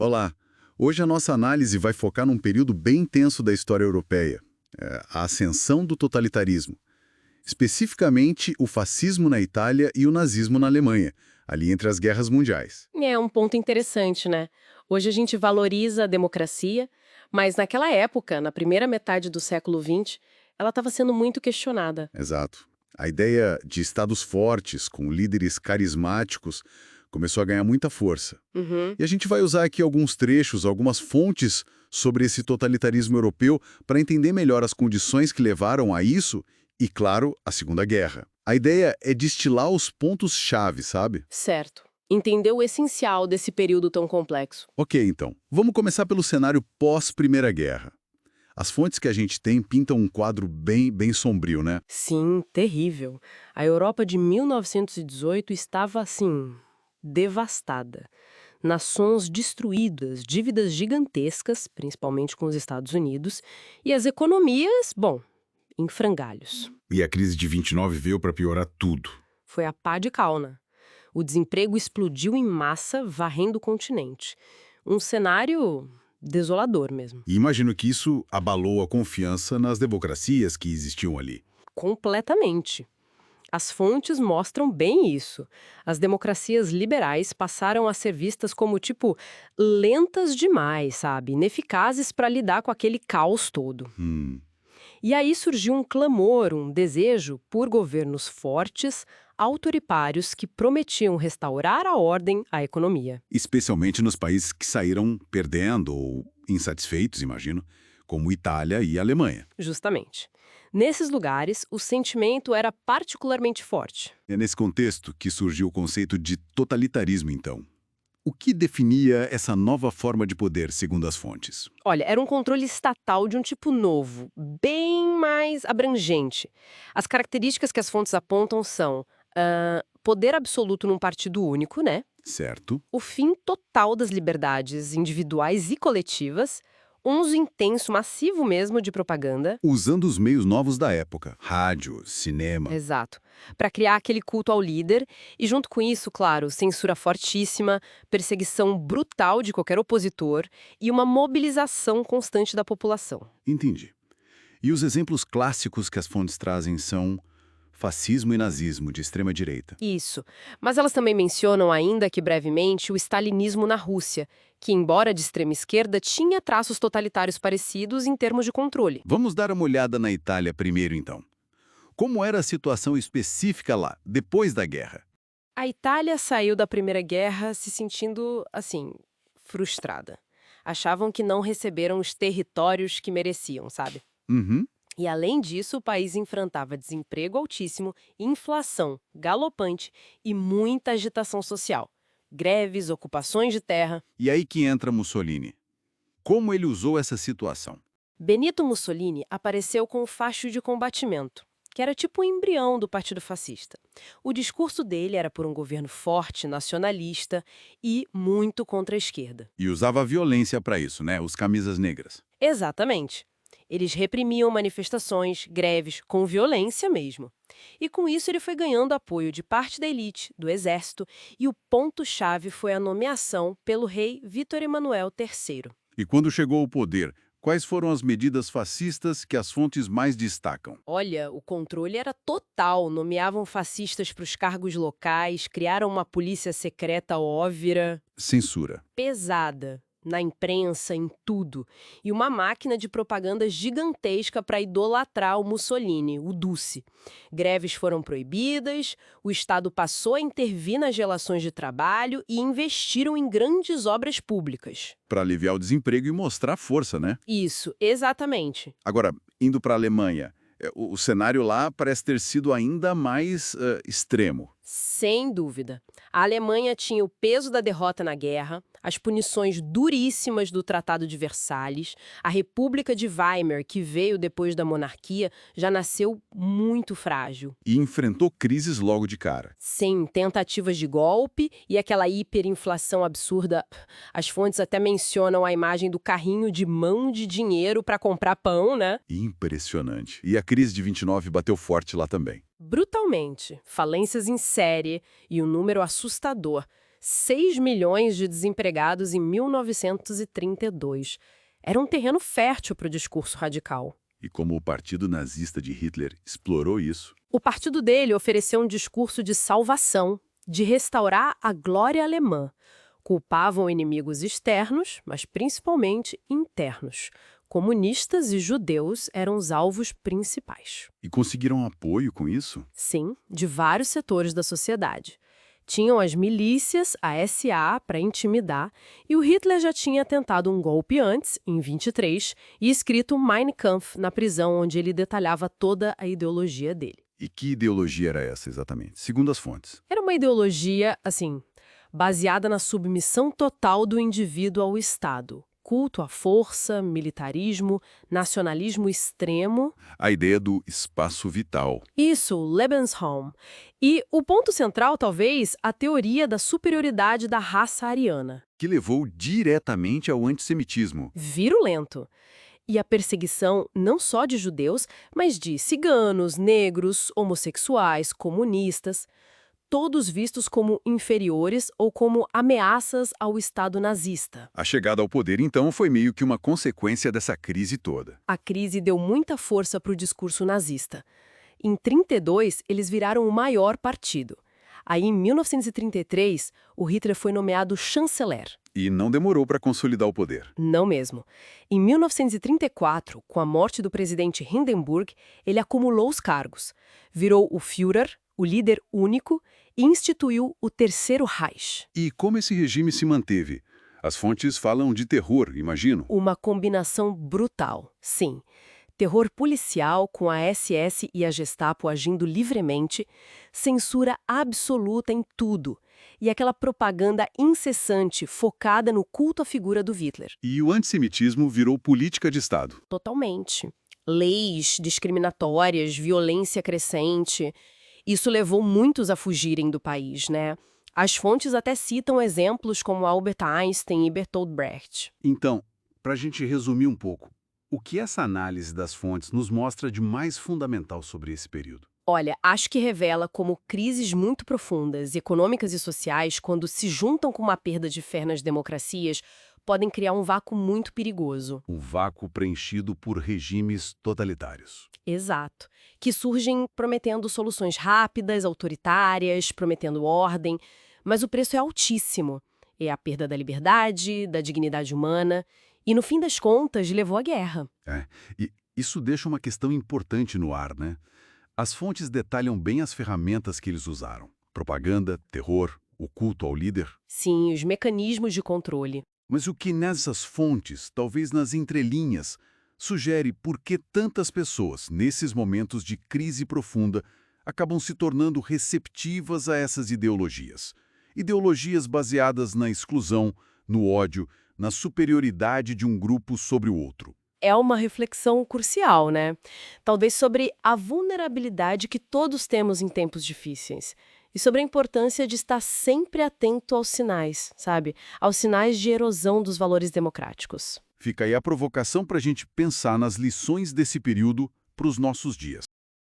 Olá! Hoje a nossa análise vai focar num período bem intenso da história europeia, a ascensão do totalitarismo. Especificamente o fascismo na Itália e o nazismo na Alemanha, ali entre as guerras mundiais. É um ponto interessante, né? Hoje a gente valoriza a democracia, mas naquela época, na primeira metade do século XX, ela estava sendo muito questionada. Exato. A ideia de estados fortes, com líderes carismáticos, começou a ganhar muita força. Uhum. E a gente vai usar aqui alguns trechos, algumas fontes sobre esse totalitarismo europeu para entender melhor as condições que levaram a isso e, claro, a Segunda Guerra. A ideia é destilar os pontos-chave, sabe? Certo. Entender o essencial desse período tão complexo. Ok, então. Vamos começar pelo cenário pós-Primeira Guerra. As fontes que a gente tem pintam um quadro bem sombrio, né? Sim, terrível. A Europa de 1918 estava, assim, devastada. Nações destruídas, dívidas gigantescas, principalmente com os Estados Unidos, e as economias, bom, em frangalhos. E a crise de 29 veio para piorar tudo. Foi a pá de cal, né? O desemprego explodiu em massa, varrendo o continente. Um cenário desolador mesmo. E imagino que isso abalou a confiança nas democracias que existiam ali. Completamente. As fontes mostram bem isso. As democracias liberais passaram a ser vistas como, tipo, lentas demais, sabe? Ineficazes para lidar com aquele caos todo. Hum. E aí surgiu um clamor, um desejo por governos fortes, autoritários que prometiam restaurar a ordem, a economia. Especialmente nos países que saíram perdendo ou insatisfeitos, imagino, como Itália e Alemanha. Justamente. Nesses lugares, o sentimento era particularmente forte. É nesse contexto que surgiu o conceito de totalitarismo, então. O que definia essa nova forma de poder, segundo as fontes? Olha, era um controle estatal de um tipo novo, bem mais abrangente. As características que as fontes apontam são poder absoluto num partido único, né? Certo? O fim total das liberdades individuais e coletivas, um uso intenso, massivo mesmo de propaganda. Usando os meios novos da época, rádio, cinema. Exato. Para criar aquele culto ao líder e, junto com isso, claro, censura fortíssima, perseguição brutal de qualquer opositor e uma mobilização constante da população. Entendi. E os exemplos clássicos que as fontes trazem são fascismo e nazismo de extrema-direita. Isso. Mas elas também mencionam, ainda que brevemente, o stalinismo na Rússia, que, embora de extrema esquerda, tinha traços totalitários parecidos em termos de controle. Vamos dar uma olhada na Itália primeiro, então. Como era a situação específica lá, depois da guerra? A Itália saiu da Primeira Guerra se sentindo, assim, frustrada. Achavam que não receberam os territórios que mereciam, sabe? Uhum. E, além disso, o país enfrentava desemprego altíssimo, inflação galopante e muita agitação social. Greves, ocupações de terra. E aí que entra Mussolini. Como ele usou essa situação? Benito Mussolini apareceu com o facho de combatimento, que era tipo o embrião do Partido Fascista. O discurso dele era por um governo forte, nacionalista e muito contra a esquerda. E usava a violência para isso, né? Os camisas negras. Exatamente. Eles reprimiam manifestações, greves, com violência mesmo. E com isso ele foi ganhando apoio de parte da elite, do exército, e o ponto-chave foi a nomeação pelo rei Vítor Emanuel III. E quando chegou ao poder, quais foram as medidas fascistas que as fontes mais destacam? Olha, o controle era total, nomeavam fascistas para os cargos locais, criaram uma polícia secreta óvera, Censura. pesada, na imprensa, em tudo, e uma máquina de propaganda gigantesca para idolatrar o Mussolini, o Duce. Greves foram proibidas, o Estado passou a intervir nas relações de trabalho e investiram em grandes obras públicas. Para aliviar o desemprego e mostrar força, né? Isso, exatamente. Agora, indo para a Alemanha, o cenário lá parece ter sido ainda mais extremo. Sem dúvida. A Alemanha tinha o peso da derrota na guerra, as punições duríssimas do Tratado de Versalhes, a República de Weimar, que veio depois da monarquia, já nasceu muito frágil. E enfrentou crises logo de cara. Sem tentativas de golpe e aquela hiperinflação absurda. As fontes até mencionam a imagem do carrinho de mão de dinheiro para comprar pão, né? Impressionante. E a crise de 29 bateu forte lá também. Brutalmente, falências em série e um número assustador. 6 milhões de desempregados em 1932. Era um terreno fértil para o discurso radical. E como o partido nazista de Hitler explorou isso, O partido dele ofereceu um discurso de salvação, de restaurar a glória alemã. Culpavam inimigos externos, mas principalmente internos. Comunistas e judeus eram os alvos principais. e conseguiram apoio com isso? Sim, de vários setores da sociedade. Tinham as milícias, a SA, para intimidar, e o Hitler já tinha tentado um golpe antes, em 23, e escrito Mein Kampf na prisão, onde ele detalhava toda a ideologia dele. E que ideologia era essa exatamente, segundo as fontes? Era uma ideologia, assim, baseada na submissão total do indivíduo ao Estado. Culto à força, militarismo, nacionalismo extremo. A ideia do espaço vital. Isso, Lebensraum. E o ponto central, talvez, a teoria da superioridade da raça ariana. Que levou diretamente ao antissemitismo. Virulento. E a perseguição não só de judeus, mas de ciganos, negros, homossexuais, comunistas, todos vistos como inferiores ou como ameaças ao Estado nazista. A chegada ao poder, então, foi meio que uma consequência dessa crise toda. A crise deu muita força para o discurso nazista. Em 32, eles viraram o maior partido. Aí, em 1933, o Hitler foi nomeado chanceler. E não demorou para consolidar o poder. Não mesmo. Em 1934, com a morte do presidente Hindenburg, ele acumulou os cargos. Virou o Führer, o líder único, e instituiu o Terceiro Reich. E como esse regime se manteve? As fontes falam de terror, imagino. Uma combinação brutal, sim. Terror policial com a SS e a Gestapo agindo livremente, censura absoluta em tudo, e aquela propaganda incessante focada no culto à figura do Hitler. E o antissemitismo virou política de Estado. Totalmente. Leis discriminatórias, violência crescente. Isso levou muitos a fugirem do país, né? As fontes até citam exemplos como Albert Einstein e Bertolt Brecht. Então, para a gente resumir um pouco, o que essa análise das fontes nos mostra de mais fundamental sobre esse período? Olha, acho que revela como crises muito profundas, econômicas e sociais, quando se juntam com uma perda de fé nas democracias, podem criar um vácuo muito perigoso. Um vácuo preenchido por regimes totalitários. Exato. Que surgem prometendo soluções rápidas, autoritárias, prometendo ordem, mas o preço é altíssimo. É a perda da liberdade, da dignidade humana, e no fim das contas levou à guerra. E isso deixa uma questão importante no ar, né? As fontes detalham bem as ferramentas que eles usaram. Propaganda, terror, o culto ao líder. Sim, os mecanismos de controle. Mas o que nessas fontes, talvez nas entrelinhas, sugere por que tantas pessoas, nesses momentos de crise profunda, acabam se tornando receptivas a essas ideologias. Ideologias baseadas na exclusão, no ódio, na superioridade de um grupo sobre o outro. É uma reflexão crucial, né? Talvez sobre a vulnerabilidade que todos temos em tempos difíceis. E sobre a importância de estar sempre atento aos sinais, sabe? Aos sinais de erosão dos valores democráticos. Fica aí a provocação para a gente pensar nas lições desse período para os nossos dias.